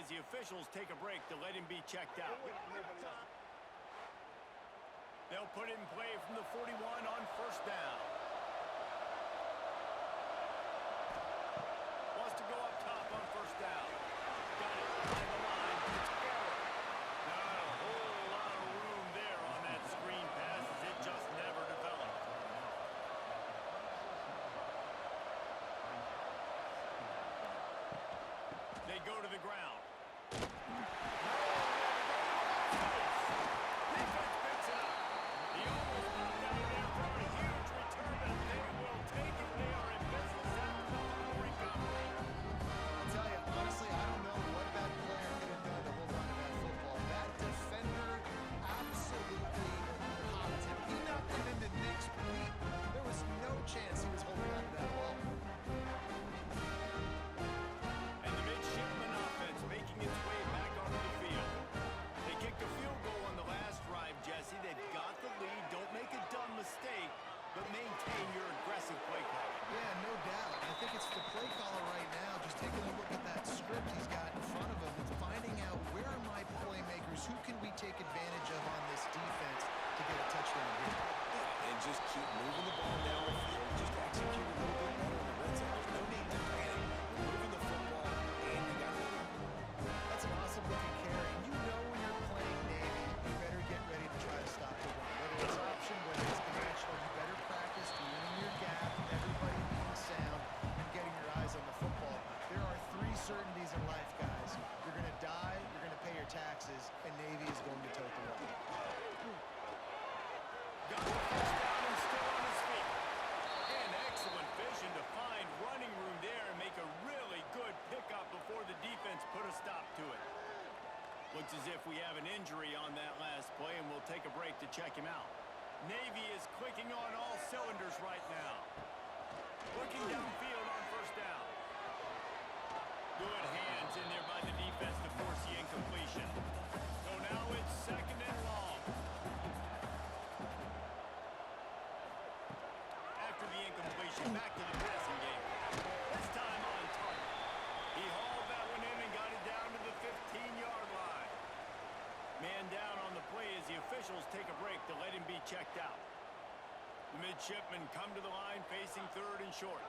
as the officials take a break to let him be checked out. They'll put it in play from the 41 on first down. Wants to go up top on first down. Got it behind the line. It's Garrett. Not a whole lot of room there on that screen pass as it just never developed. They go to the ground. Chance he was holding on to that ball. And the midshipman offense making its way back onto the field. They kicked a field goal on the last drive, Jesse. They've got the lead. Don't make a dumb mistake, but maintain your aggressive play call. Yeah, no doubt. I think it's the play caller right now, just taking a look at that script he's got in front of him and finding out where are my playmakers, who can we take advantage of on this defense to get a touchdown here. And just keep moving the ball down the field. Just execute a little bit better in the red zone. There's no need to panic. You're moving the football, and you got the lead. That's an awesome looking carry. You know when you're playing Navy, you better get ready to try to stop the run. Whether it's option, whether it's conventional, you better practice winning your gap, everybody being sound, and getting your eyes on the football. There are three certainties in life, guys. You're going to die, you're going to pay your taxes, and Navy is going to tote the road. Got the first down and still on his feet. And excellent vision to find running room there and make a really good pickup before the defense put a stop to it. Looks as if we have an injury on that last play, and we'll take a break to check him out. Navy is clicking on all cylinders right now. Looking downfield on first down. Good hands in there by the defense to force the incompletion. So now it's second and long. After the incompletion, back to the passing game. This time on target. He hauled that one in and got it down to the 15-yard line. Man down on the play as the officials take a break to let him be checked out. The midshipmen come to the line facing third and short.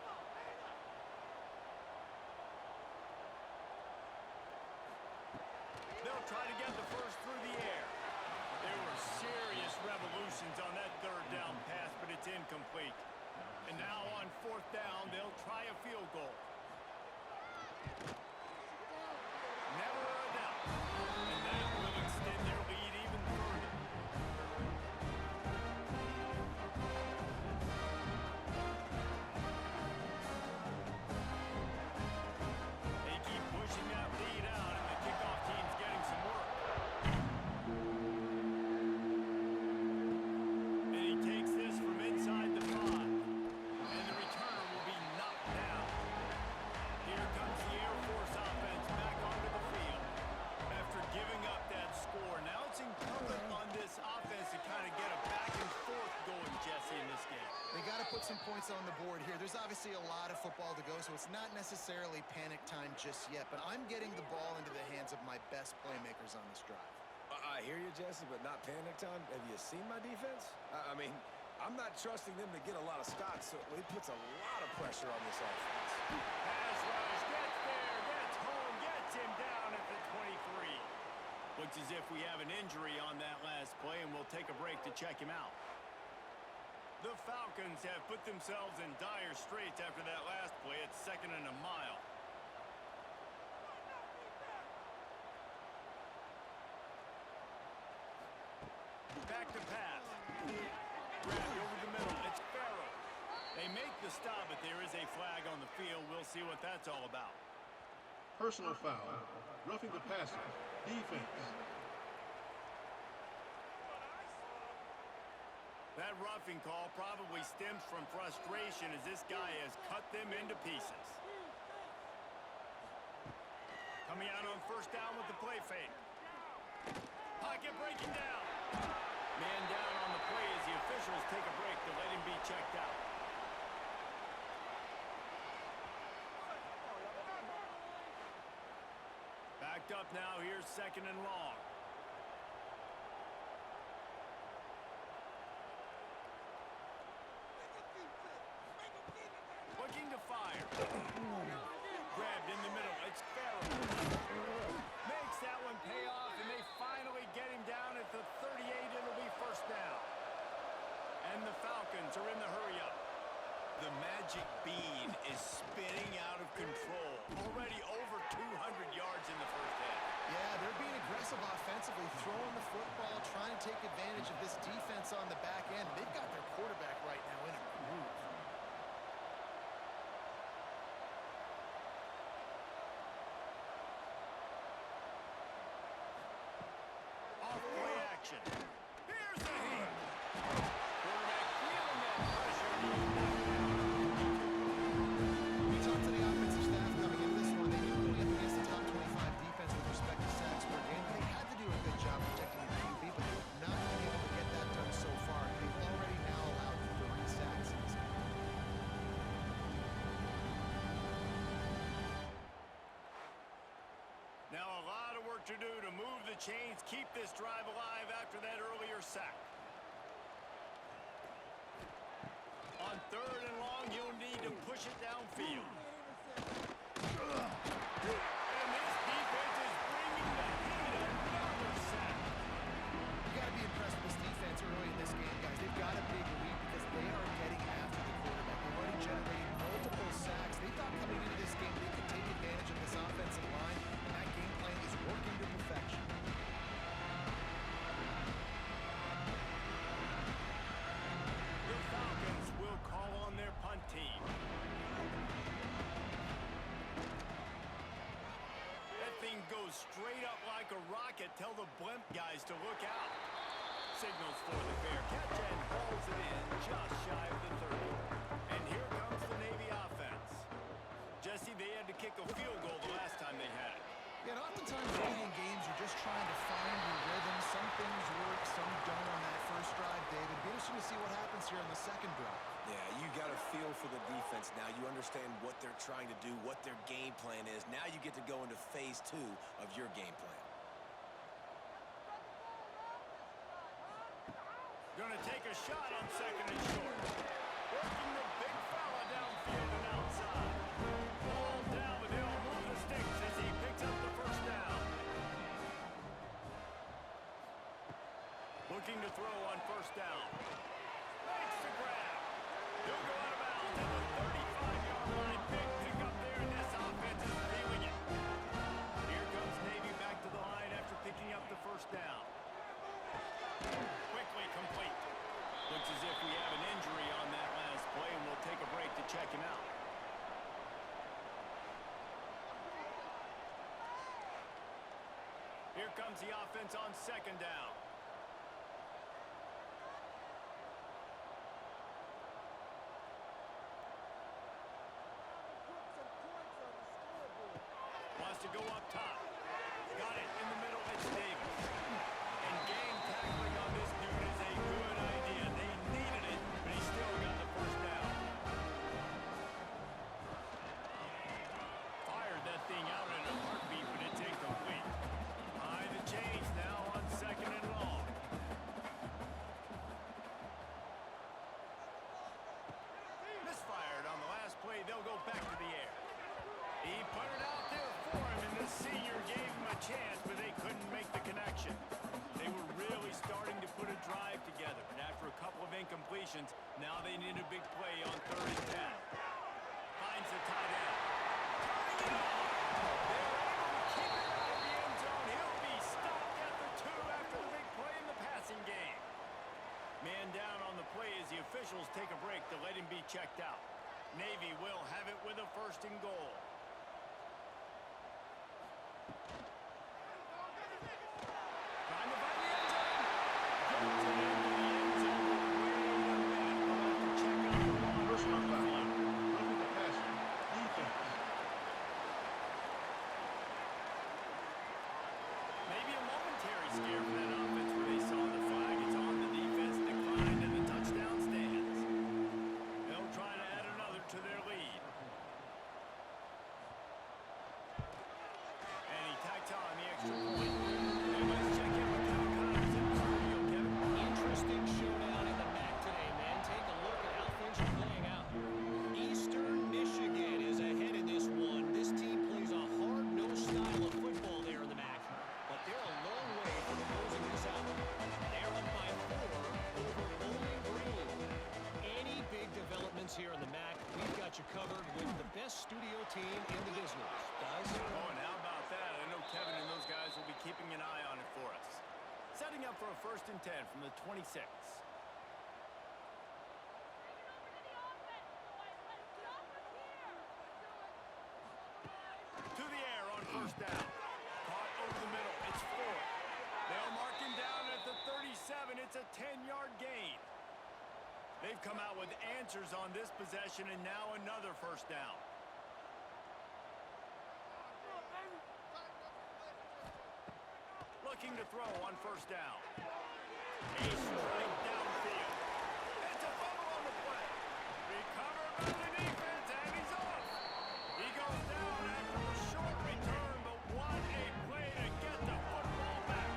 They'll try to get the first through the air. There were serious revolutions on that third down pass, but it's incomplete. And now on fourth down, they'll try a field goal. Never a doubt. And that will extend their lead even further. They keep pushing that lead out, and the kickoff team's getting some work. And he takes this from inside the 5. And the returner will be knocked down. Here comes the Air Force offense back onto the field. After giving up that score, now it's incumbent on this offense to kind of get a back and forth going, Jesse, in this game. They got to put some points on the board here. There's obviously a lot of football to go, so it's not necessarily panic time just yet, but I'm getting the ball into the hands of my best playmakers on this drive. I hear you, Jesse, but not panic time. Have you seen my defense? I mean, I'm not trusting them to get a lot of stops, so it puts a lot of pressure on this offense. Pass rush, gets there, gets home, gets him down at the 23. Looks as if we have an injury on that last play, and we'll take a break to check him out. The Falcons have put themselves in dire straits after that last play. It's second and a mile. Back to pass. Grabbed over the middle. It's Farrell. They make the stop, but there is a flag on the field. We'll see what that's all about. Personal foul. Roughing the passer. Defense. That roughing call probably stems from frustration as this guy has cut them into pieces. Coming out on first down with the play fake. Pocket breaking down. Man down on the play as the officials take a break to let him be checked out. Back picked up now. Here's 2nd and long. Looking to fire. Grabbed in the middle. It's Farrell. Makes that one pay off, and they finally get him down at the 38. It'll be 1st down. And the Falcons are in the hurry-up. The magic bean is spinning out of control. Already over 200 yards in the 1st half. Yeah, they're being aggressive offensively, throwing the football, trying to take advantage of this defense on the back end. They've got their quarterback right now in a groove. Off play action. Here's the hit. Quarterback feeling that pressure. We talked to the offensive staff coming into this one. They knew going up against the top 25 defense with respect to sacks per game. They had to do a good job protecting the QB, but they've not been able to get that done so far. They've already now allowed 30 sacks in this game. Now a lot of work to do to move the chains, keep this drive alive after that earlier sack. On 3rd and long, you'll need to push it downfield. And this defense is bringing the heat. Another sack. You got to be impressed with this defense early in this game, guys. They've got a big lead because they are getting after the quarterback. They've already generated multiple sacks. They thought coming into this game they could take advantage of this offensive line, and that game plan is working to perfection. The Falcons will call on their punt team. That thing goes straight up like a rocket. Tell the blimp guys to look out. Signals for the fair catch and hauls it in just shy of the 30. And here comes the Navy offense. Jesse, they had to kick a field goal the last time they had it. Yeah, and oftentimes early in games, you're just trying to find your rhythm. Some things work, some don't on that first drive, David. Be interesting to see what happens here in the second drive. Yeah, you got a feel for the defense now. You understand what they're trying to do, what their game plan is. Now you get to go into phase 2 of your game plan. Gonna take a shot on 2nd and short. Working the big fella downfield and outside. Ball down, but they'll move the sticks as he picks up the 1st down. Looking to throw on 1st down. Makes the grab. He'll go out of bounds at the 35-yard line. Big pickup there, and this offense is feeling it. Here comes Navy back to the line after picking up the 1st down. Quickly complete. Looks as if we have an injury on that last play, and we'll take a break to check him out. Here comes the offense on 2nd down. Wants to go up top. Got it in the middle. It's Davis. And game tackling on this dude is a good idea. They needed it, but he still got the 1st down. Fired that thing out in a heartbeat, but it's incomplete. Behind the chains now on 2nd and long. Misfired on the last play. They'll go back to the air. He put it out there for him, and the senior gave him a chance, but they couldn't make the connection. They were really starting to put a drive together, and after a couple of incompletions, now they need a big play on 3rd and 10. Finds the tight end. Turning it on! They're able to keep it out of the end zone. He'll be stopped at the 2 after the big play in the passing game. Man down on the play as the officials take a break to let him be checked out. Navy will have it with a 1st and goal. Trying to find the end zone. Gets it into the end zone. Wait a minute. We'll have to check out the ball. Personal foul. Roughing the passer. Defense. Maybe a momentary scare for that offense where they saw the flag. It's on the defense, declined, and the touchdown stands. They'll try to add another to their lead. team in the business. Does? Oh, and how about that? I know Kevin and those guys will be keeping an eye on it for us. Setting up for a 1st and 10 from the 26. To the air on 1st down. Caught over the middle. It's 4. They'll mark him down at the 37. It's a 10-yard gain. They've come out with answers on this possession, and now another 1st down. Looking to throw on 1st down. A strike downfield. It's a fumble on the play. Recovered by the defense, and he's off. He goes down after a short return, but what a play to get the football back.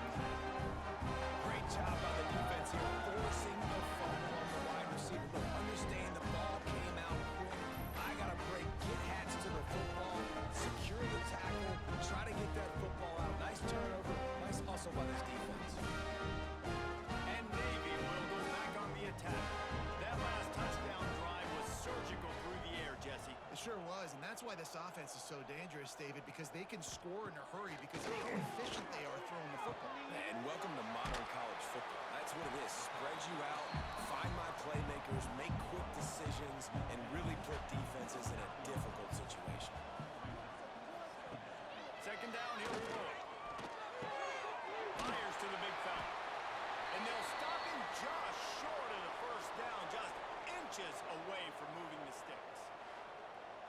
Great job by the defense here, forcing the fumble on the wide receiver. Look, understand the ball came out quick. I got to break, get hats to the football, secure the tackle, try to get that football out. Nice turnover, nice hustle by this defense. And Navy will go back on the attack. That last touchdown drive was surgical through the air, Jesse. It sure was, and that's why this offense is so dangerous, David, because they can score in a hurry because of how efficient they are throwing the football. And welcome to modern college football. That's what it is. Spread you out, find my playmakers, make quick decisions, and really put defenses in a difficult situation. 2nd down, he'll throw it. Fires to the big fella. And they'll stop him just short of the 1st down, just inches away from moving the sticks.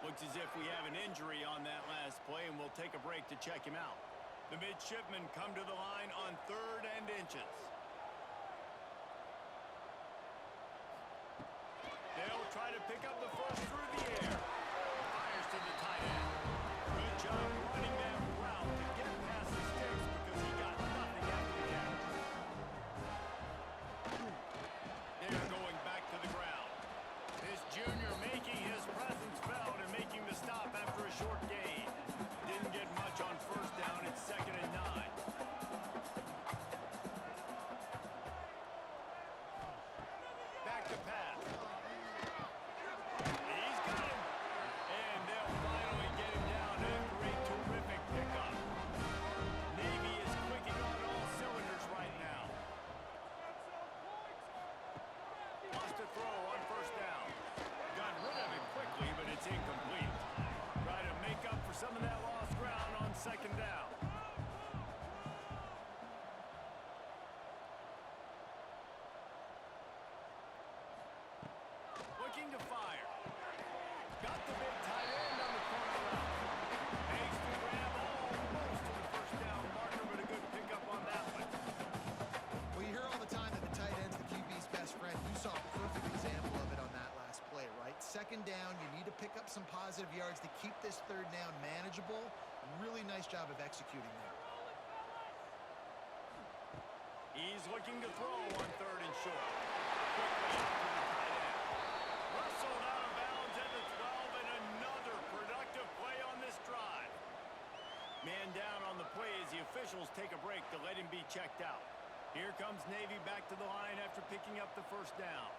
Looks as if we have an injury on that last play, and we'll take a break to check him out. The midshipmen come to the line on 3rd and inches. They'll try to pick up the 1st through the air. Fires to the tight end. Good job running that route to get past the sticks because he got nothing after the catch. They're going back to the ground. This junior making his presence felt and making the stop after a short gain. Didn't get much on 1st down. It's 2nd and 9. Back to pass. He's got him. And they'll finally get him down after a terrific pickup. Navy is clicking on all cylinders right now. Lost a throw on 1st down. Got rid of it quickly, but it's incomplete. Try to make up for some of that lost ground on 2nd down. Looking to fire. Got the big tight end on the corner route. Makes the grab almost to the 1st down marker, but a good pickup on that one. Well, you hear all the time that the tight end's the QB's best friend. You saw a perfect example of it on that last play, right? 2nd down, you need to pick up some positive yards to keep this 3rd down manageable. Really nice job of executing there. He's looking to throw on 3rd and short. Quickly out to the tight end. Rustled out of bounds at the 12, and another productive play on this drive. Man down on the play as the officials take a break to let him be checked out. Here comes Navy back to the line after picking up the 1st down.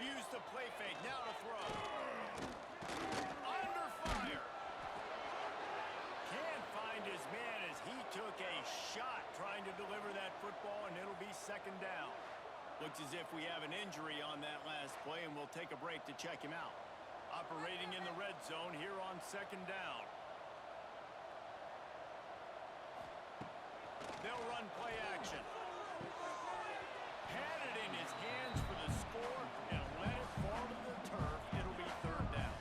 Use the play fake, now to throw. Under fire. Can't find his man as he took a shot trying to deliver that football, and it'll be 2nd down. Looks as if we have an injury on that last play, and we'll take a break to check him out. Operating in the red zone here on 2nd down. They'll run play action. Had it in his hands for the score and let it fall to the turf. It'll be 3rd down.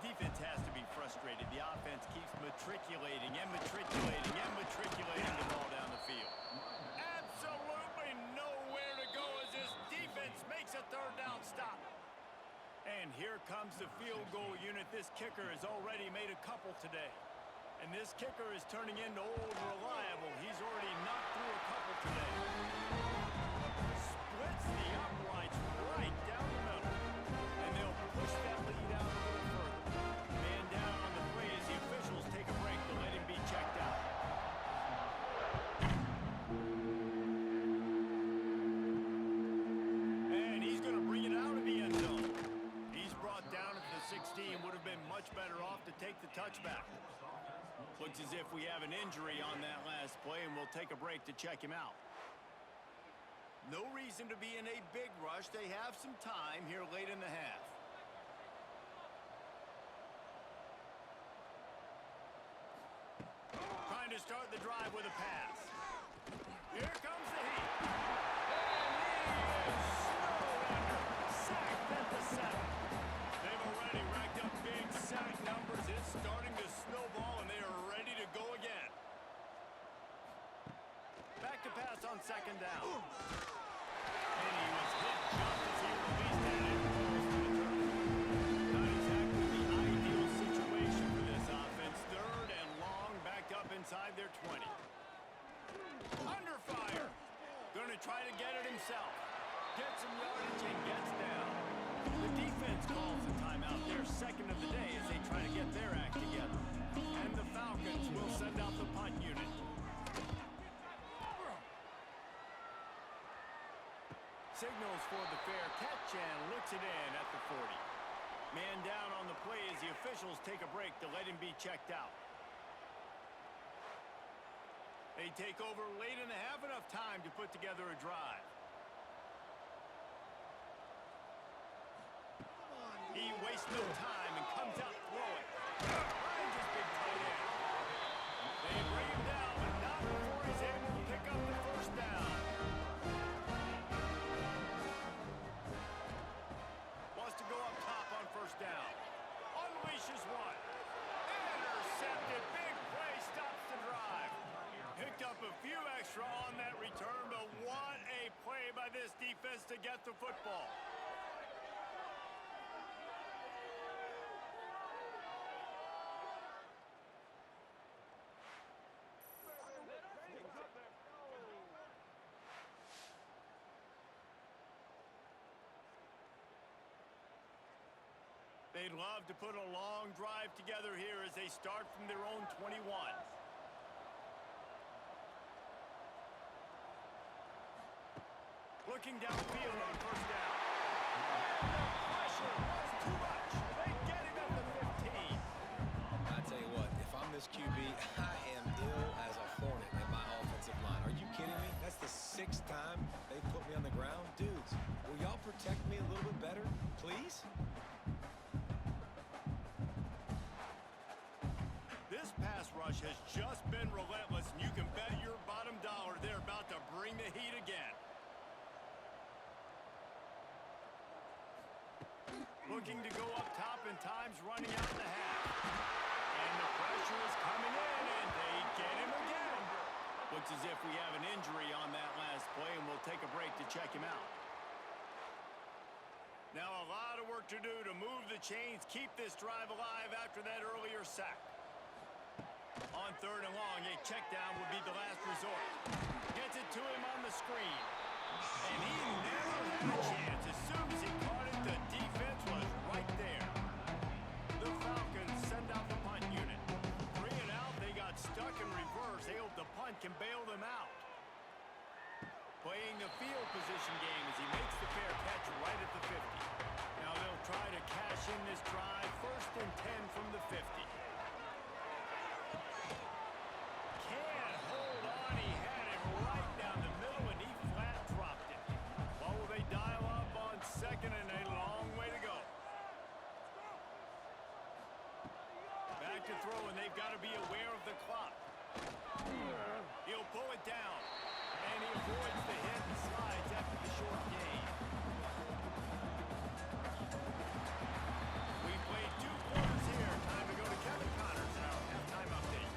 Defense has to be frustrated. The offense keeps matriculating and matriculating and matriculating the ball down the field. Absolutely nowhere to go as this defense makes a 3rd down stop. And here comes the field goal unit. This kicker has already made a couple today. And this kicker is turning into old reliable. He's already knocked through a couple today. Splits the uprights right down the middle. And they'll push that lead out a little further. Man down on the play as the officials take a break to let him be checked out. And he's going to bring it out of the end zone. expect. Looks as if we have an injury on that last play, and we'll take a break to check him out. No reason to be in a big rush. They have some time here late in the half. Trying to start the drive with a pass. Here comes the heat. And he is snowed under. Sacked at the 7. They've already racked up big sack numbers. It's starting to snowball, and they are ready to go again. Back to pass on second down. And he was hit just as he released it and close to the turf. Not exactly the ideal situation for this offense. Third and long, backed up inside their 20. Under fire. Going to try to get it himself. Gets some yardage and gets down. The defense calls a timeout. Their second of the day as they try to get their act together. And the Falcons will send out the punt unit. Signals for the fair catch and looks it in at the 40. Man down on the play as the officials take a break to let him be checked out. They take over late in the half, enough time to put together a drive. He wastes no time and comes out throwing. Finds his big tight end. They bring him down, but not before he's able to pick up the first down. Wants to go up top on first down. Unleashes one. Intercepted. Big play stops the drive. Picked up a few extra on that return, but what a play by this defense to get the football. They'd love to put a long drive together here as they start from their own 21. Looking downfield on first down. Pressure was too much. They get him at the 15. I tell you what, if I'm this QB, I am ill as a hornet in my offensive line. Are you kidding me? That's the 6th time they put me on the ground. Dudes, will y'all protect me a little bit better, please? This pass rush has just been relentless, and you can bet your bottom dollar they're about to bring the heat again. Looking to go up top, and time's running out in the half. And the pressure is coming in, and they get him again. Looks as if we have an injury on that last play, and we'll take a break to check him out. Now a lot of work to do to move the chains, keep this drive alive after that earlier sack. On third and long, a check down would be the last resort. Gets it to him on the screen. And he never had a chance. As soon as he caught it, the defense was right there. The Falcons send out the punt unit. 3 and out, they got stuck in reverse. They hope the punt can bail them out. Playing the field position game as he makes the fair catch right at the 50. Now they'll try to cash in this drive. 1st and 10 from the 50. Can't hold on. He had it right down the middle, and he flat dropped it. What will they dial up on second, and a long way to go? Back to throw, and they've got to be aware of the clock. He'll pull it down, and he avoids the hit and slides after the short gain. We've played 2 quarters here. Time to go to Kevin Connors in our halftime update.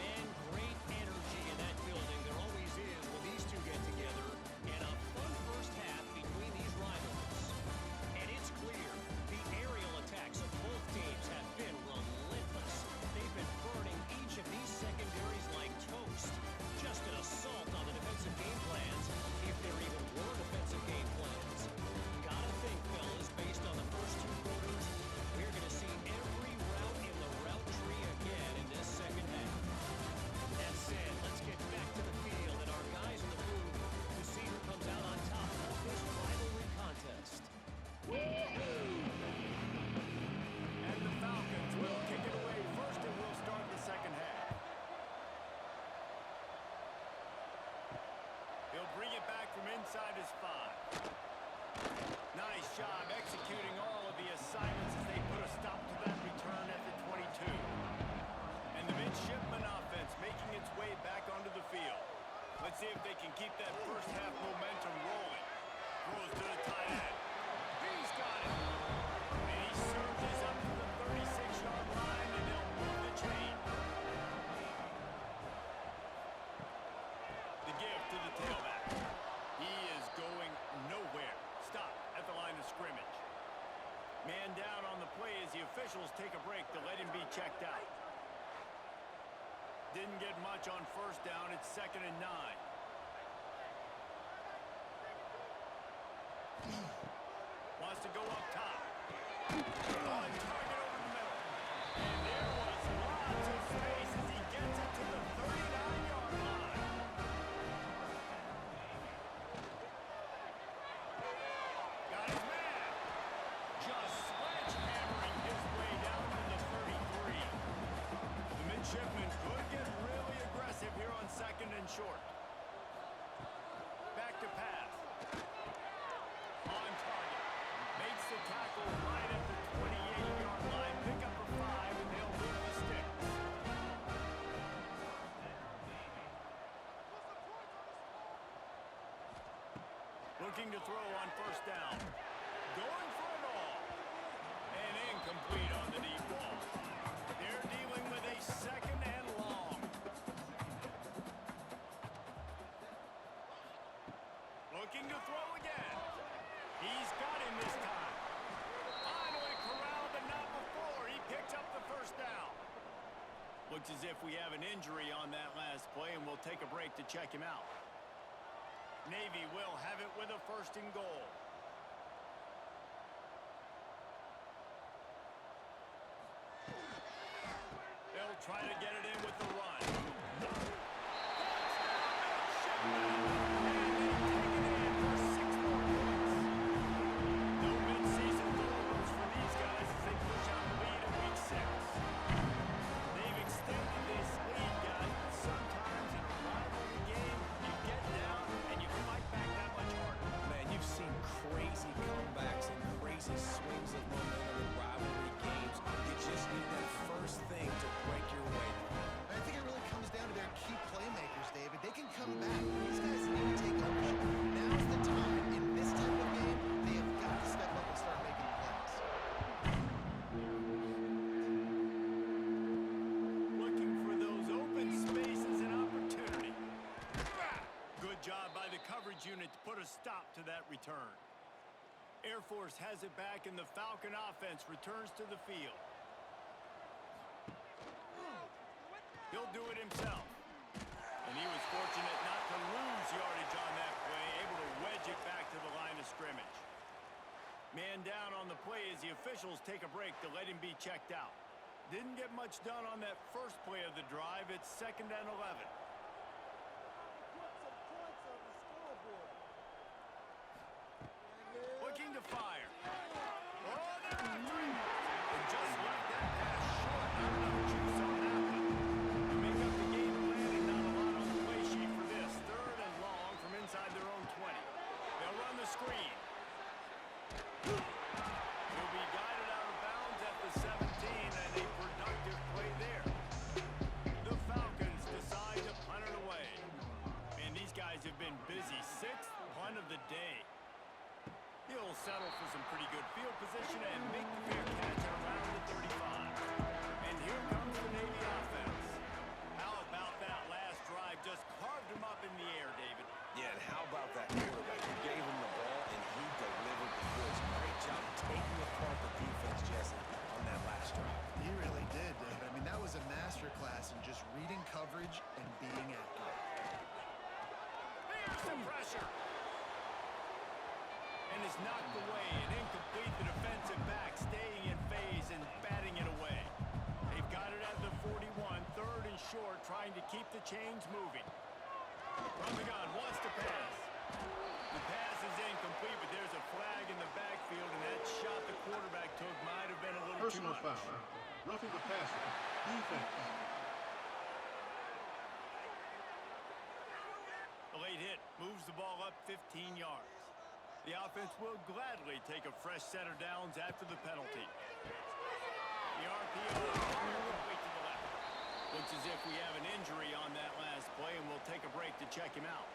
Man, great energy in that building. There always is when these two get together. And a fun first half between these rivals. And it's clear, the aerial attacks of both teams have been relentless. They've been burning each of these secondaries like toast. Just an assault on the defensive game plans, if there even were defensive game plans. inside his 5. Nice job executing all of the assignments as they put a stop to that return at the 22. And the midshipman offense making its way back onto the field. Let's see if they can keep that first half momentum rolling. Throws to the tight end. He's got it. And he surges up to the 36-yard line, and they'll move the chain. The give to the tailback. He is going nowhere. Stop at the line of scrimmage. Man down on the play as the officials take a break to let him be checked out. Didn't get much on first down. It's 2nd and 9. Wants to go up top. On target over the middle. And there was lots of space as he gets it to the 39-yard line. Got his man. Just sledgehammering his way down to the 33. The midshipman could get really aggressive here on 2nd and short. Back to pass. On target. Makes the tackle right at the 28-yard line. Pick up a 5, and they'll move the sticks. Looking to throw on first down. Going for it all. And incomplete on the deep ball. They're dealing with a 2nd and long. Looking to throw again. He's got him this time. Finally corralled, but not before. He picks up the first down. Looks as if we have an injury on that last play, and we'll take a break to check him out. Navy will have it with a 1st and goal. They'll try to get it in with the run. No mid-season goals for these guys as they push out the lead in week 6. They've extended this lead, guys, but sometimes in a rivalry game, you get down and you fight back that much harder. Man, you've seen crazy comebacks and crazy swings of momentum in rivalry games. You just need that first thing to break your way. I think it really comes down to their key playmakers, David. They can come back. These guys need to take ownership. Now's the time. In this type of game, they have got to step up and start making plays. Looking for those open spaces and opportunity. Good job by the coverage unit to put a stop to that return. Air Force has it back, and the Falcon offense returns to the field. He'll do it himself. And he was fortunate not to lose yardage on that play, able to wedge it back to the line of scrimmage. Man down on the play as the officials take a break to let him be checked out. Didn't get much done on that first play of the drive. It's 2nd and 11. Looking to fire. Oh, they're after him. And just left that pass short. Not enough juice on that one. To make up the game plan, and not a lot on the play sheet for this. 3rd and long from inside their own 20. They'll run the screen. He'll be guided out of bounds at the 17, and a productive play there. The Falcons decide to punt it away. Man, these guys have been busy. 6th punt of the day. He'll settle for some pretty good field position and make the fair catch at around the 35. And here comes the Navy offense. How about that last drive? Just carved him up in the air, David. Yeah, and how about that quarterback? You gave him the ball, and he delivered the goods. Great job taking apart the defense, Jesse, on that last drive. He really did, David. I mean, that was a masterclass in just reading coverage and being accurate. There's the pressure. And is knocked away and incomplete. The defensive back staying in phase and batting it away. They've got it at the 41, 3rd and short, trying to keep the chains moving. From the gun, wants to pass. The pass is incomplete, but there's a flag in the backfield, and that shot the quarterback took might have been a little too Personal much. foul. Roughing the passer. Defense. A late hit. Move moves the ball up 15 yards. The offense will gladly take a fresh set of downs after the penalty. The RPO complete to the left. Looks as if we have an injury on that last play, and we'll take a break to check him out.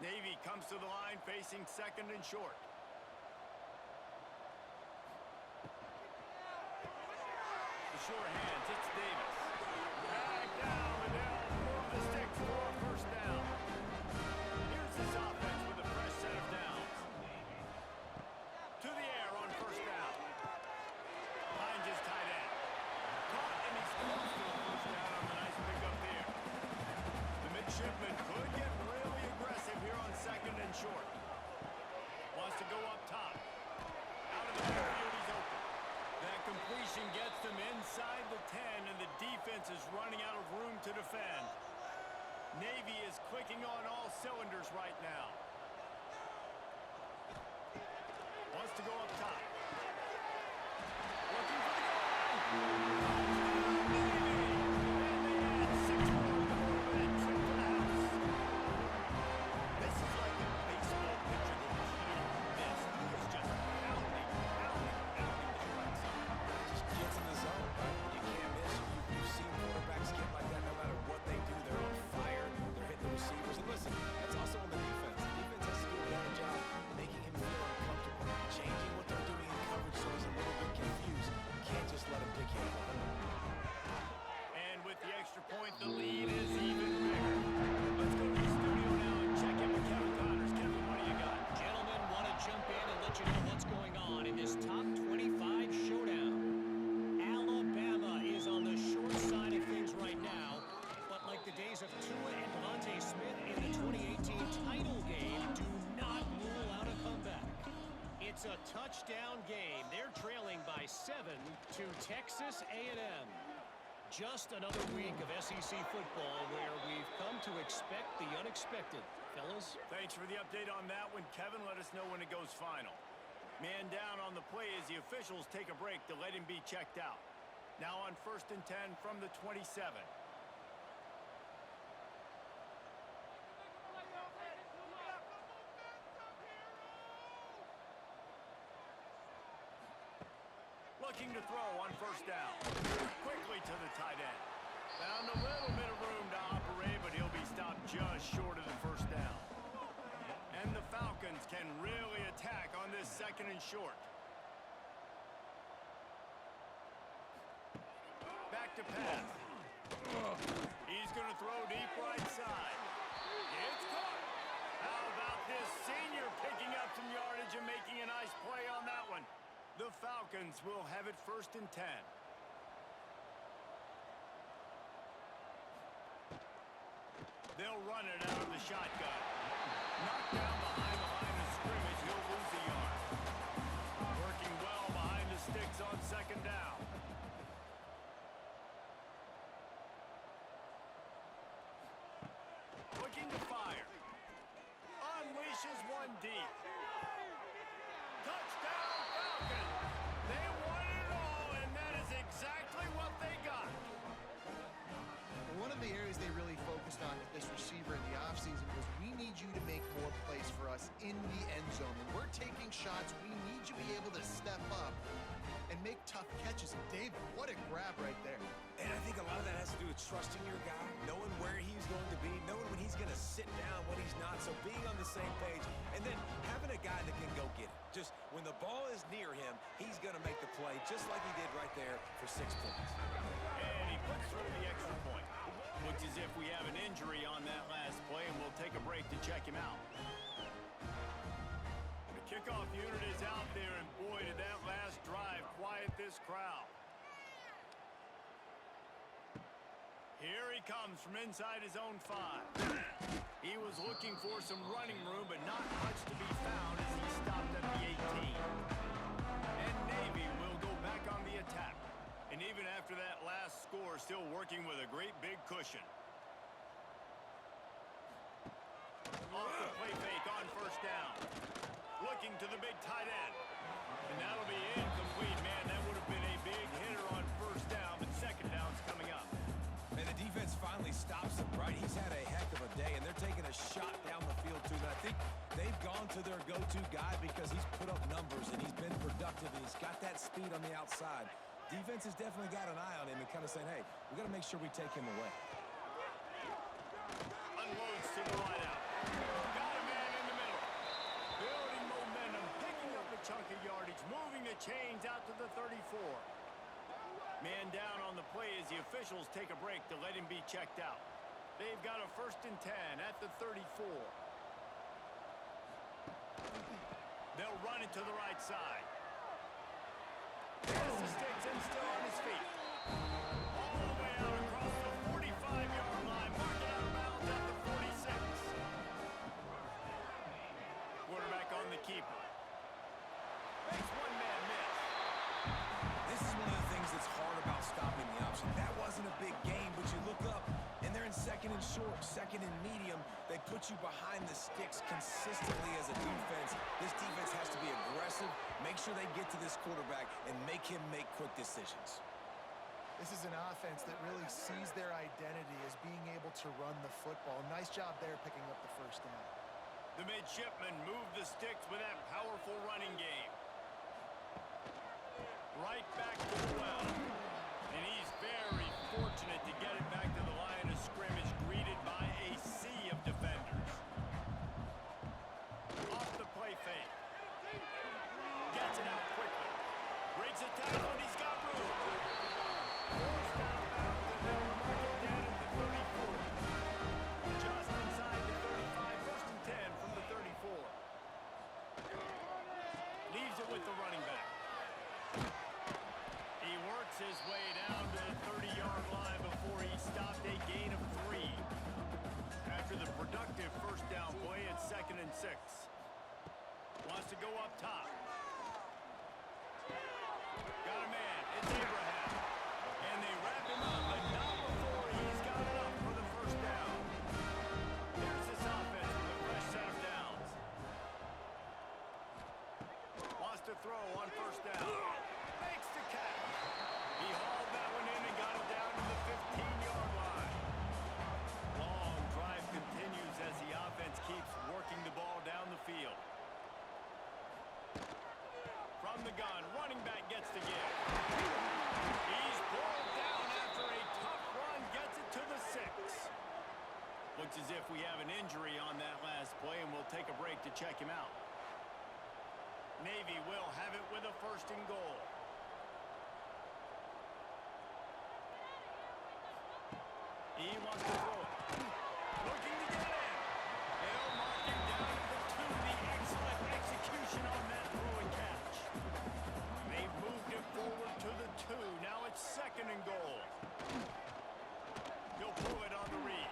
Navy comes to the line facing second and short. The sure hands, it's Davis. Back down, Liddell, move the sticks for a first down. Here's this offense with a fresh set of downs. To the air on first down. Finds his tight end. Caught, and he's close to a first down on the nice pickup there. The midshipman could get really aggressive here on second and short. Wants to go up top. Out of the backfield, he's open. That completion gets them inside the 10, and the defense is running out of room to defend. Navy is clicking on all cylinders right now. Wants to go up top. Looking for the goal. Point, the lead is even bigger. Let's go to the studio now and check in with Kevin Connors. Kevin, what do you got? Gentlemen, want to jump in and let you know what's going on in this top 25 showdown. Alabama is on the short side of things right now, but like the days of Tua and Devontae Smith in the 2018 title game, do not rule out a comeback. It's a touchdown game. They're trailing by 7 to Texas A&M. Just another week of SEC football where we've come to expect the unexpected. Fellas? Thanks for the update on that one, Kevin. Let us know when it goes final. Man down on the play as the officials take a break to let him be checked out. Now on 1st and 10 from the 27. Looking to throw on first down. Quickly to the tight end. Found a little bit of room to operate, but he'll be stopped just short of the first down. And the Falcons can really attack on this second and short. Back to pass. He's going to throw deep right side. It's caught. How about this senior picking up some yardage and making a nice play on that one? The Falcons will have it 1st and 10. They'll run it out of the shotgun. Knocked down behind the line of scrimmage. He'll lose a yard. Working well behind the sticks on second down. Looking to fire. Unleashes one deep. Touchdown Falcons! They won it all, and that is exactly what they got. One of the areas they really focused on with this receiver in the offseason was we need you to make more plays for us in the end zone. When we're taking shots, we need you to be able to step up and make tough catches. And David, what a grab right there. And I think a lot of that has to do with trusting your guy, knowing where he's going to be, knowing when he's going to sit down, when he's not, so being on the same page, and then having a guy that can go get it. Just when the ball is near him, he's going to make the play, just like he did right there for 6 points. And he puts through the extra point. Looks as if we have an injury on that last play, and we'll take a break to check him out. The kickoff unit is out there, and boy, did that last drive quiet this crowd. Here he comes from inside his own 5. He was looking for some running room, but not much to be found as he stopped at the 18. And Navy will go back on the attack. And even after that last score, still working with a great big cushion. Off the play fake on first down. Looking to the big tight end. And that'll be incomplete, man. That would have been a big hitter on first down, but second down's coming up. And the defense down to their go-to guy because he's put up numbers and he's been productive and he's got that speed on the outside. Defense has definitely got an eye on him and kind of saying, hey, we got to make sure we take him away. Unloads to the line out. Got a man in the middle. Building momentum, picking up a chunk of yardage, moving the chains out to the 34. Man down on the play as the officials take a break to let him be checked out. They've got a 1st and 10 at the 34. They'll run it to the right side. Has the sticks and still on his feet. All the way out across the 45-yard line. Mark it out of bounds at the 46. Quarterback on the keeper. Makes one man miss. This is one of the things that's hard about stopping the option. That wasn't a big gain, but you look up, and they're in 2nd and short, 2nd and medium. They put you behind the sticks consistently as a defense. This defense has to be aggressive, make sure they get to this quarterback, and make him make quick decisions. This is an offense that really sees their identity as being able to run the football. Nice job there picking up the 1st down. The midshipmen move the sticks with that powerful running game. Right back to the well. And he's very fortunate to get it back to the line of scrimmage, greeted by a sea of defenders. Off the play fake. Gets it out quickly. Breaks a tackle and he's got room. Forced out of bounds and they'll mark it down at the 34. Just inside the 35, 1st and 10 from the 34. Leaves it with the running back. He works his way down to the 30-yard line before he stopped a gain of 3. After the productive 1st down play, it's 2nd and 6. Wants to go up top. Got a man. It's Abraham. And they wrap him up, but not before he's got enough for the 1st down. Here's this offense with a fresh set of downs. Wants to throw on 1st down. Makes the catch. He hauled that one in and got it down to the 15-yard line. Long drive continues as the offense keeps working the ball down the field. From the gun, running back gets the give. He's pulled down after a tough run, gets it to the 6. Looks as if we have an injury on that last play, and we'll take a break to check him out. Navy will have it with a 1st and goal. He wants to throw it. Looking to get in. They'll mark him down to the 2. The excellent execution on that throw and catch. They've moved it forward to the 2. Now it's 2nd and goal. He'll pull it on the read.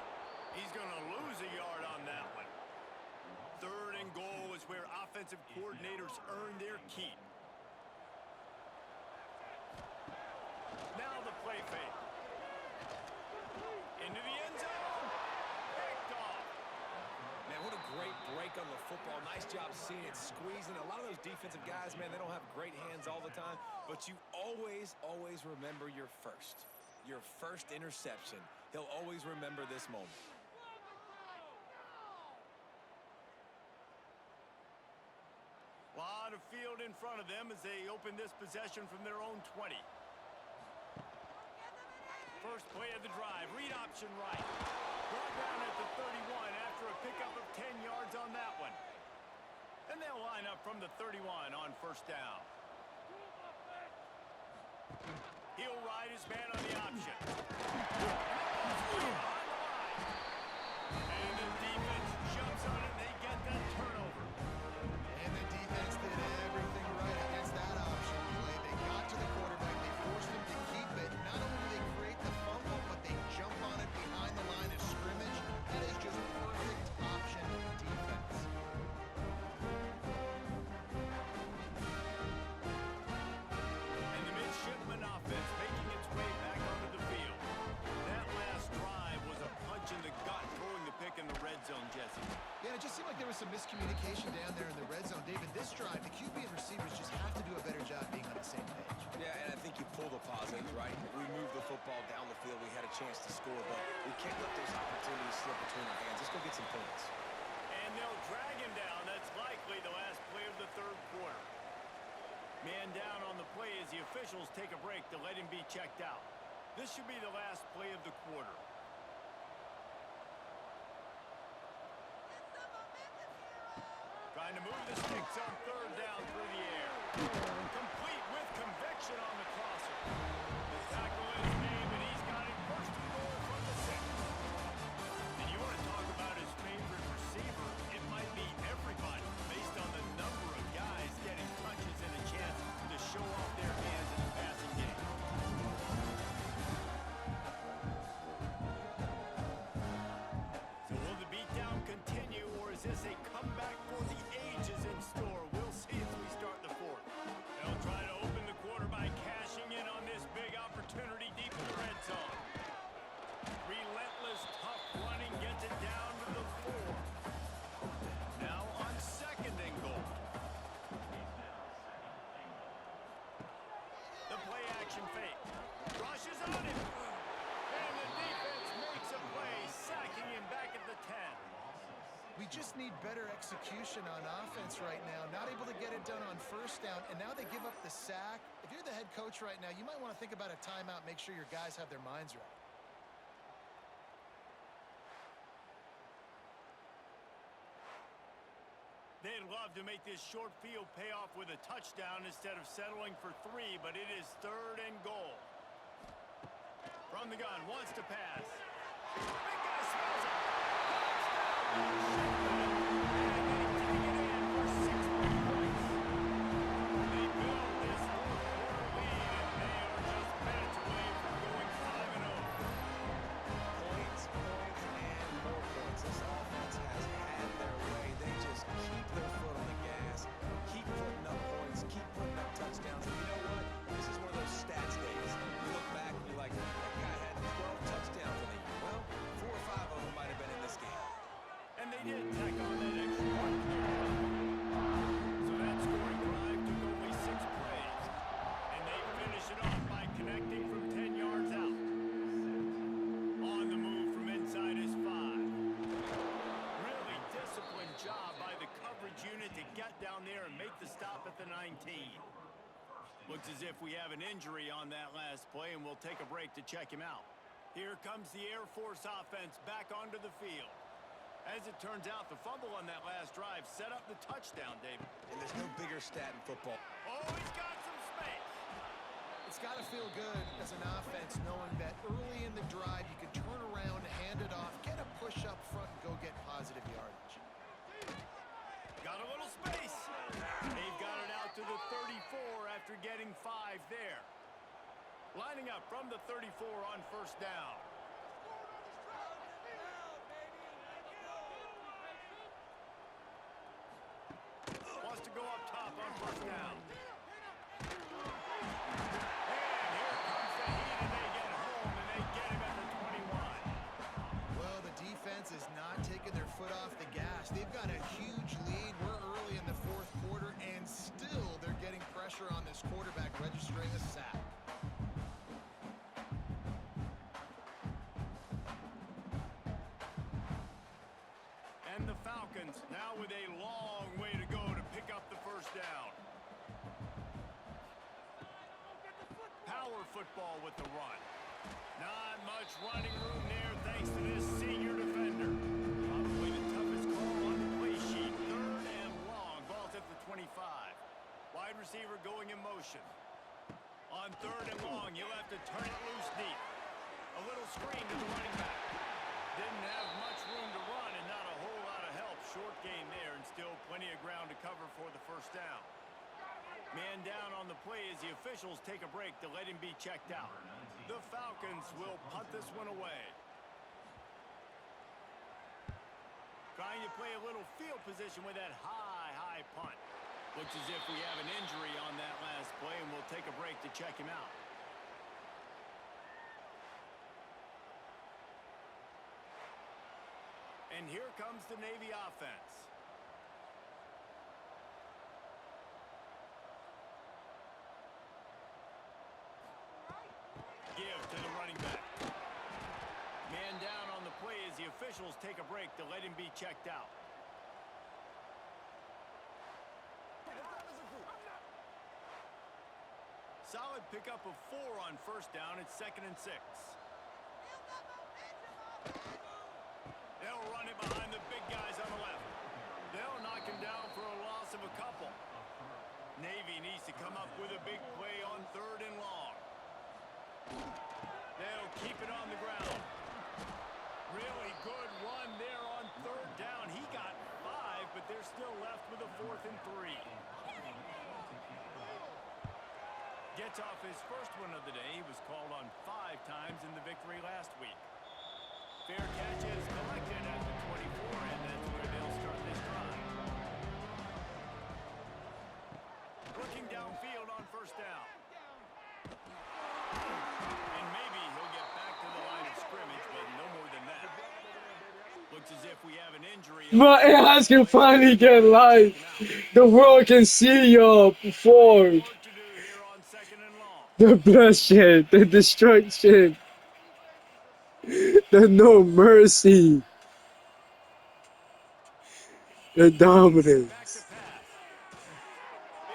He's going to lose a yard on that one. 3rd and goal is where offensive coordinators earn their keep. Now the play fake. Into the end zone. Picked off. Man, what a great break on the football. Nice job seeing it squeezing. A lot of those defensive guys, man, they don't have great hands all the time, but you always, always remember your first interception. He'll always remember this moment. Lot of field in front of them as they open this possession from their own 20. First play of the drive, read option right. Brought down at the 31 after a pickup of 10 yards on that one. And they'll line up from the 31 on 1st down. He'll ride his man on the option. And the defense jumps on it. They get that turnover. And the defense did everything right against that option play. They got to the quarterback. They forced him to keep it. Not only do they create the fumble, but they jump on it behind the line of scrimmage. That is just perfect option defense. And the midshipman offense making its way back onto the field. That last drive was a punch in the gut, throwing the pick in the red zone, Jesse. Yeah, it just seemed like there was some miscommunication down there in the red zone. David, this drive, the QB and receivers just have to do a better job being on the same page. Yeah, and I think you pull the positives, right? We moved the football down the field. We had a chance to score, but we can't let those opportunities slip between our hands. Let's go get some points. And they'll drag him down. That's likely likely the last play of the third quarter. Man down on the play as the officials take a break to let him be checked out. This should be the last play of the quarter. Trying to move the sticks on third down through the air. Complete with conviction on the crosser. The tackle is made, and he's got it first and goal from the 6. And you want to talk about his favorite receiver, it might be everybody, based on the number of guys getting touches and a chance to show off their hands in the passing game. So will the beatdown continue, or is this a comeback for the ages in store? We'll see as we start the fourth. They'll try to open the quarter by cashing in on this big opportunity deep in the red zone. Relentless, tough running gets it down to the 4. Now on second and goal. The play action fake. Rushes on him. And the defense makes a play, sacking him back at the 10. We just need better execution on offense right now. Not able to get it done on first down, and now they give up the sack. If you're the head coach right now, you might want to think about a timeout, make sure your guys have their minds right. They'd love to make this short field pay off with a touchdown instead of settling for 3, but it is third and goal. From the gun, wants to pass. Big guy smells it. They build this fourth quarter lead, and they are just minutes away from going 5-0. Points, and more points. This offense has had their way. They just keep their foot on the gas, keep putting up points, keep putting up touchdowns. And you know what? This is one of those stats days. You look back and you're like, that guy had 12 touchdowns in the year. Well, 4 or 5 of them might have been in this game. And they did tack on that extra point. So that scoring drive took only 6 plays. And they finish it off by connecting from 10 yards out. On the move from inside his 5. Really disciplined job by the coverage unit to get down there and make the stop at the 19. Looks as if we have an injury on that last play, and we'll take a break to check him out. Here comes the Air Force offense back onto the field. As it turns out, the fumble on that last drive set up the touchdown, David. And there's no bigger stat in football. Oh, he's got some space. It's got to feel good as an offense knowing that early in the drive you can turn around, hand it off, get a push up front, and go get positive yardage. Got a little space. They've got it out to the 34 after getting 5 there. Lining up from the 34 on first down. Wants to go up top on first down. And here comes the heat, and they get home, and they get him at the 21. Well, the defense is not taking their foot off the gas. They've got a huge lead. We're early in the fourth quarter, and still they're getting pressure on this quarterback, registering a sack. And the Falcons now with a long way to go to pick up the first down. Power football with the run. Not much running room there thanks to this senior defender. Probably the toughest call on the play sheet. Third and long. Ball's at the 25. Wide receiver going in motion. On third and long, you'll have to turn it loose deep. A little screen to the running back. Didn't have much room to run and not a whole lot of help. Short gain there and still plenty of ground to cover for the first down. Man down on the play as the officials take a break to let him be checked out. The Falcons will punt this one away. Trying to play a little field position with that high punt. Looks as if we have an injury on that last play, and we'll take a break to check him out. And here comes the Navy offense. Give to the running back. Man down on the play as the officials take a break to let him be checked out. pick up a 4 on first down. It's 2nd and 6. They'll run it behind the big guys on the left. They'll knock him down for a loss of a couple. Navy needs to come up with a big play on 3rd and long. They'll keep it on the ground. Really good run there on 3rd down. He got 5, but they're still left with a 4th and 3. Gets off his first one of the day. He was called on 5 times in the victory last week. Fair catch is collected at the 24, and that's where they'll start this drive. Looking downfield on first down. And maybe he'll get back to the line of scrimmage, but no more than that. Looks as if we have an injury. But AI can finally get live. The world can see y'all perform. Work to do here on 2nd and long. The bloodshed, the destruction, the no mercy, the Back dominance. to pass.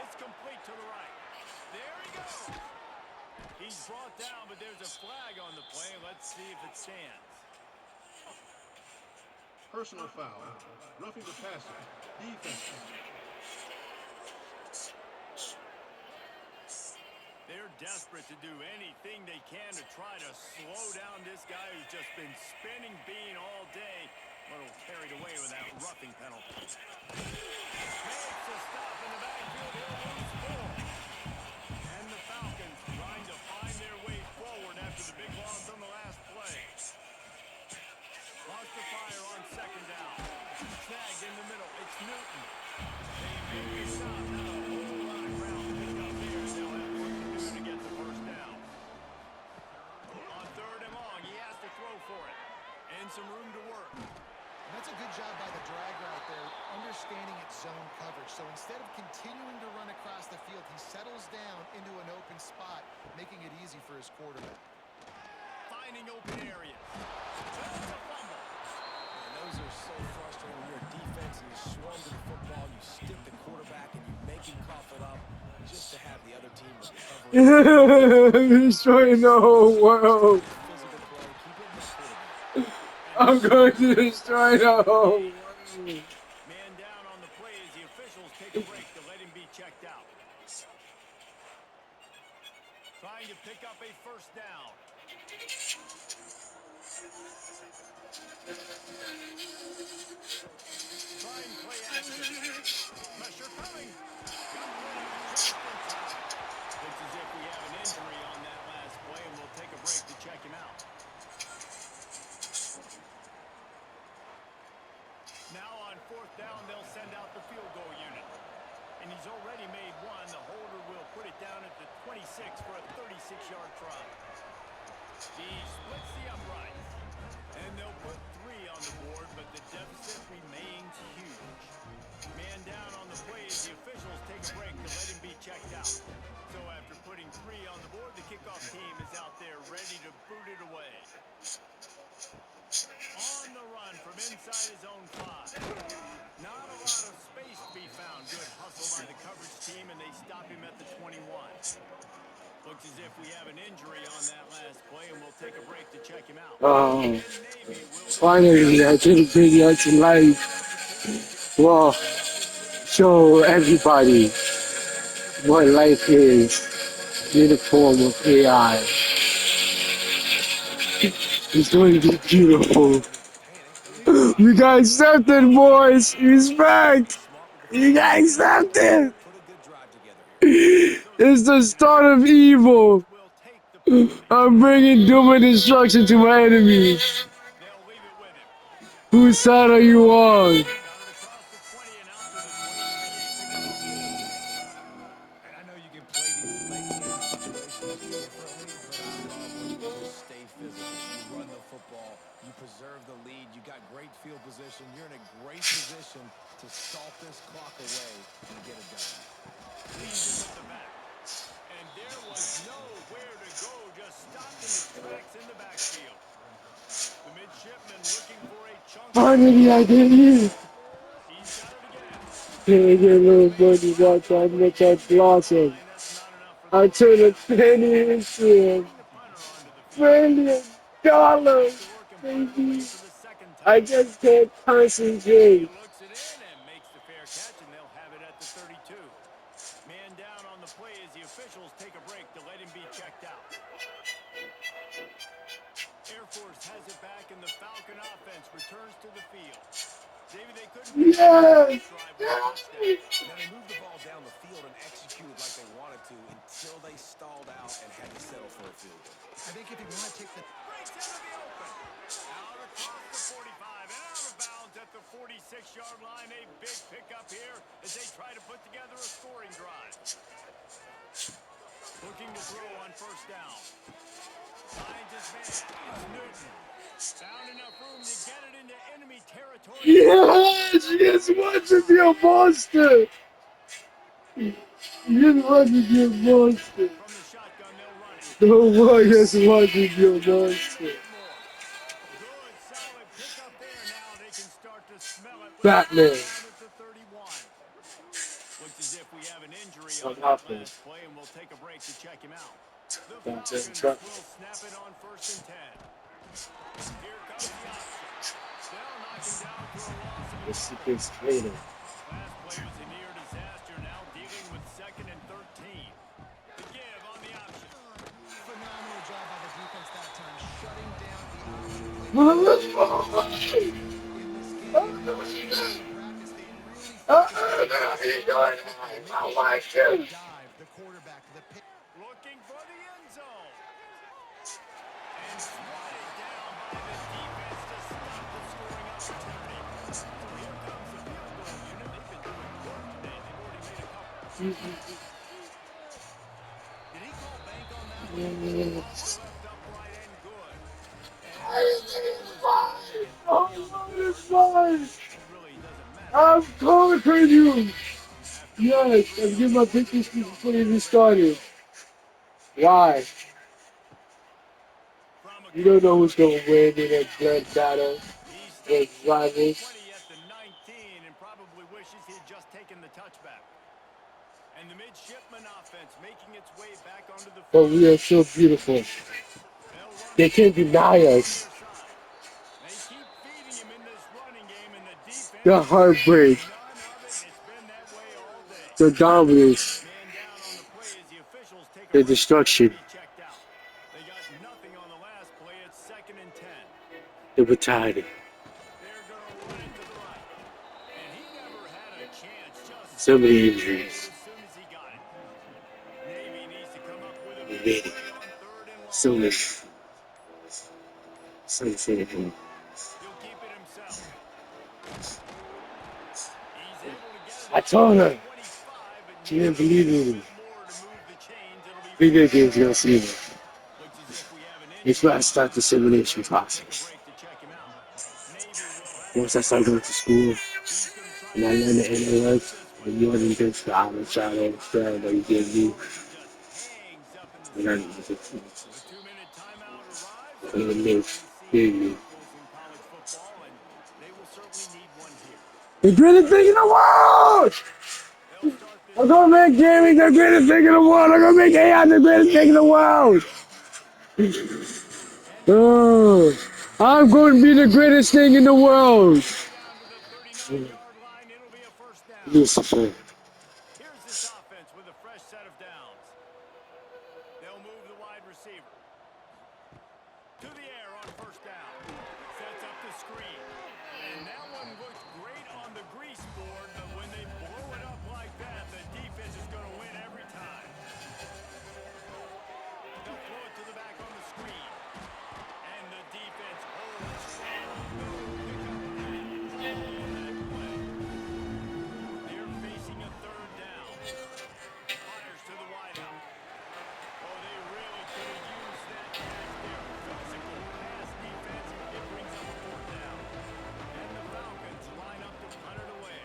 It's complete to the right. There he goes. He's brought down, but there's a flag on the play. Let's see if it stands. Personal foul. Roughing the passer. Defense. They're desperate to do anything they can to try to slow down this guy who's just been spinning bean all day. A little carried away with that roughing penalty. Makes a stop in the backfield. He'll lose 4. And the Falcons trying to find their way forward after the big loss on the last play. Lost the fire on 2nd down. Snagged in the middle. It's Newton. They make a stop. Not a whole lot of ground to pick up there. They'll have work to do to get the first down. On 3rd and long, he has to throw for it. And some room to work. And that's a good job by the dragger out there, understanding its zone coverage. So instead of continuing to run across the field, he settles down into an open spot, making it easy for his quarterback. Finding open areas. That's a fumble. And those are so frustrating when you're a defense and you swarm to the football, you stick the quarterback, and you make him cough it up just to have the other team recover. Destroying the whole world. Physical play, keep it in the quarterback. I'm going to destroy the whole world. Man down on the play as the officials take a break to let him be checked out. Trying to pick up a first down. Trying play action. Pressure coming. Got rid of it just in time. Looks as if we have an injury on that last play, and we'll take a break to check him out. Now on 4th down, they'll send out the field goal unit. And he's already made one. The holder will put it down at the 26 for a 36-yard try. He splits the uprights. And they'll put 3 on the board, but the deficit remains huge. Man down on the play as the officials take a break to let him be checked out. So after putting 3 on the board, the kickoff team is out there ready to boot it away. On the run from inside his own 5. Not a lot of space to be found. Good hustle by the coverage team, and they stop him at the 21. Looks as if we have an injury on that last play, and we'll take a break to check him out. Finally, I can bring you to life. Well, show everybody what life is in the form of AI. It's going to be beautiful. You got accepted, boys. Respect. You got accepted. It's the start of evil. I'm bringing doom and destruction to my enemies. Whose side are you on? And I know you can play these late game situations differently, but I love when you just stay physical. You run the football, you preserve the lead, you got great field position, you're in a great position to salt this clock away and get it done. And there was nowhere to go, just stopped in his tracks in the backfield. The midshipman looking for a chunk. Finally, I did it. He's got it again. Hey, little buddy, watch out, watch out, blossom. That's not enough for I turn a penny into Bring the punter onto the $1 field. million, Gets to work and punt it away baby. for the second I time. just can't He concentrate. looks it in and makes the fair catch, and they'll have it at the 32. Man down on the play as the officials take a break to let him be checked out. Air Force has it back, and the Falcon offense returns to the field. David, they couldn't piece it together Yes! this drive with a touchdown. Now, they moved the ball down the field and executed like they wanted to until they stalled out and had to settle for a field goal. I think if you want to take the Breaks into the open. Out across the 45 and out of bounds at the 46-yard line. A big pickup here as they try to put together a scoring drive. Looking to throw on first down. Finds his man. It's Newton. Found enough room to get it into enemy territory. Yes! You just want to be a monster! You just want to be a monster! From the shotgun, they'll run it. The Warriors want to be a monster! Get more. Good, solid pickup there. Now they can start to smell it with Batman. down at the 31. Looks as if we have an injury on What that happened? last play, and we'll take a break to check him out. The Don't take Falcons trouble. will snap it on first and 10. Here comes the option. They'll knock him down for a loss of a This couple. is crazy. Last play was a near disaster. Now dealing with second and 13. The give on the option. phenomenal job by the defense that time, shutting down the option play. Oh, In this game, practice, they really my God. dive the quarterback, the pick. Looking for the end zone. And swatted down by the defense to stop the scoring opportunity. So here comes the field goal unit. They've been doing work today. They've already made a couple. Did he call bank on that one? Left upright and good. And Oh, it's fine. it really doesn't matter. I'm conquering you. Yes, I'm giving my victory speech before you even started. Why? From a You don't know who's going to win in a blood battle he with stops rivals. 20 at the 19 and probably wishes he had just taken the touchback. And the midshipman offense making its way back onto the But field. we are so beautiful. They'll run They it can't deny on us. the near side. They keep feeding him in this running game, and the defense The heartbreak, none of it. It's been that way all day. the dominance, Man down on the play as the officials take a the break to let destruction, him be checked out. They got nothing on the last play. It's second and 10. the brutality. They're going to run it to the right. And he never had a chance. Just So many as injuries. soon as he got it. Navy needs to come up with a We big made it. play on third and long. So much. So much. He'll keep it himself. He's able to get it I told her. 25, but She didn't needs a believe little me. bit more to move the chains. It'll be Video first games down. gonna see me. Looks as if we have an It's where I injury. start the simulation Take a process. break to check him out. Navy will have Once it. I start going to school He's going to try and I to learn the this analytics, one. and you already get the outer shadow, that you give me, Just hangs up in the and I sky. just A 2-minute timeout arrives. and it We've makes seen baby. miracles in college football, and they will certainly need one here. The greatest thing in the world! They'll start this I'm gonna make gaming the greatest thing in the world. I'm gonna make AI the greatest thing in the world. Oh, I'm going to be the greatest thing in the world. down to the 39-yard line. It'll be a first down. Lucifer. Here's this offense with a fresh set of downs. They'll move the wide receiver to the air on first down. Sets up the screen. And that one looked great on the grease board, but when they blow it up like that, the defense is going to win every time. They'll throw it to the back on the screen. And the defense holds strong. They're facing a third down. Fires to the wideout. Oh, they really could have used that as their physical pass defense. It brings up a fourth down. And the Falcons line up to punt it away.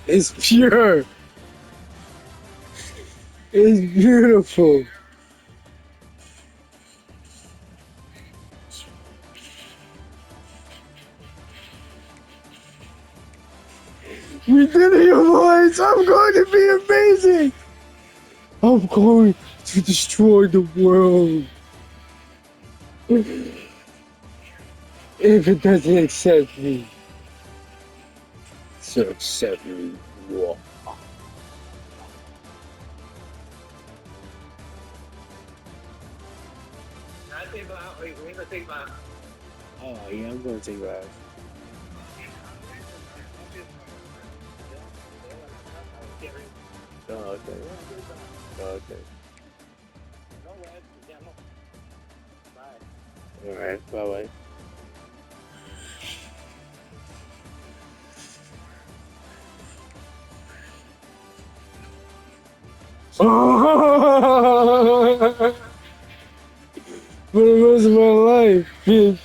It's pure. It's beautiful. We did it, you boys. I'm going to be amazing. I'm going to destroy the world. If it doesn't accept me, so accept me. Whoa. Oh yeah, I'm going to take bath. Oh, okay. Oh, okay. All right. Bye bye. For the rest of my life, bitch.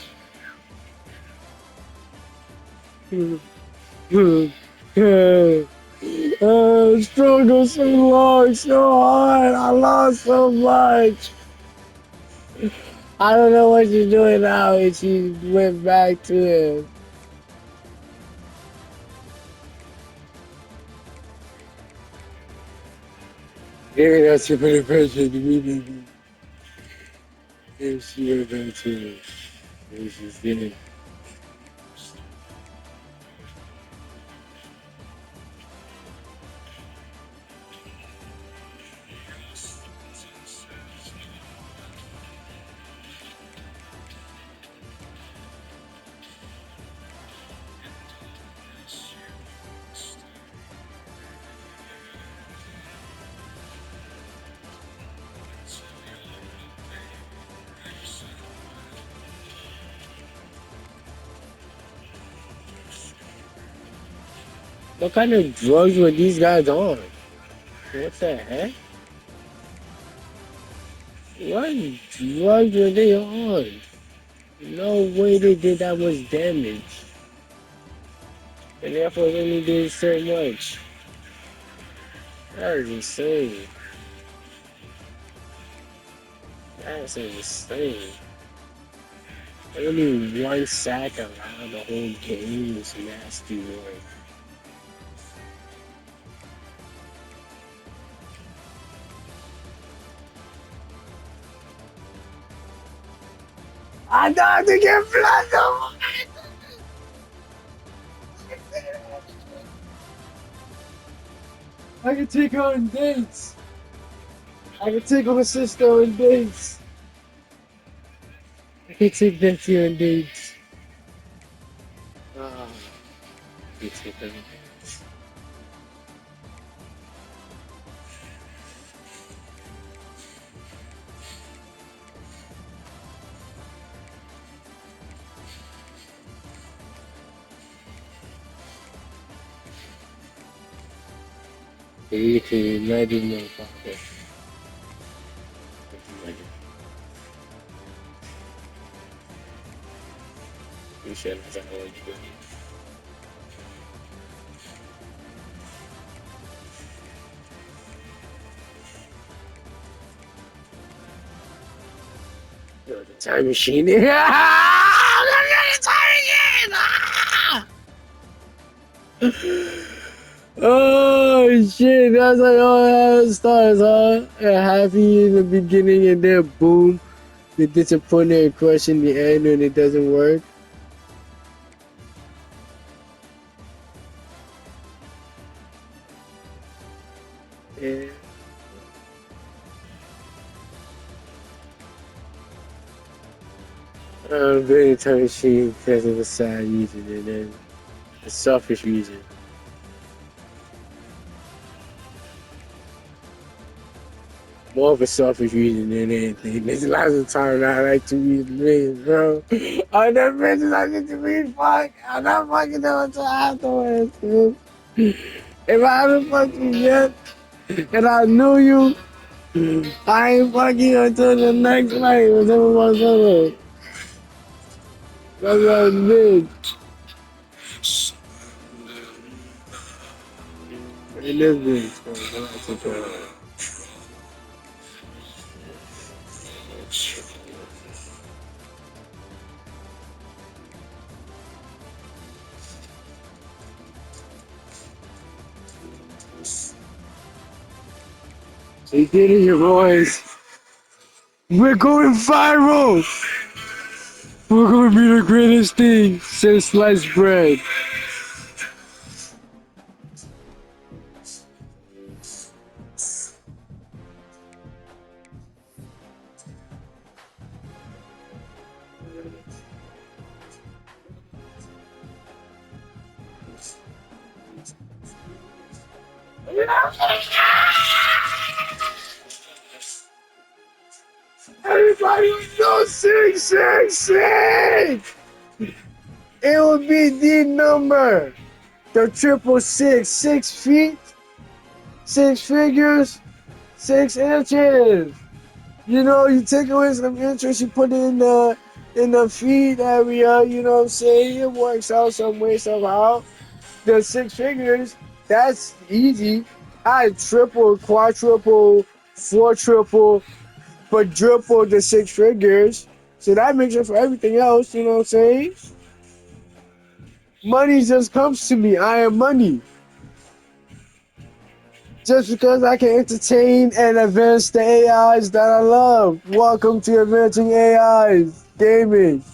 Struggled so long, so hard. I lost so much. I don't know what she's doing now, and she went back to him. Maybe that's your better person immediately. Maybe she went back to him. Maybe she's didn't. What kind of drugs were these guys on? What the heck? What drugs were they on? No way they did that much damage. And therefore they only did so much. That is insane. That's insane. Only one sack around the whole game is nasty work. I got to get blood. I can take her on dates. I can take my sister on dates. I can take Betsy on dates. Ah, I can take her on dates. You can imagine my father. You should have already done it. Yo, the time machine. The time machine! Oh shit, that's like how it starts, huh? Happy in the beginning and then boom, the disappointed and crush in the end when it doesn't work. Yeah. Very time machine because of a sad reason and then a selfish reason. More of a selfish reason than anything. There's lots of times I like to read millions, bro. I never mentioned I get to read fuck. I'm not fucking know until afterwards, dude. If I haven't fucked you yet, and I knew you, I ain't fucking you until the next night with some of my solo. That's what I did. In this bitch, man. I'm not too proud. He did it, you boys. We're going viral. We're going to be the greatest thing since sliced bread. Everybody would know 666. It would be the number. The 666. 6 feet, 6 figures, 6 inches. You know, you take away some interest, you put it in the feet area, you know what I'm saying? It works out some way, somehow. The 6 figures, that's easy. I had triple, quadruple, four triple, but triple the 6 figures. So that makes it for everything else, you know what I'm saying? Money just comes to me. I am money. Just because I can entertain and advance the AIs that I love. Welcome to Advancing AIs Gaming.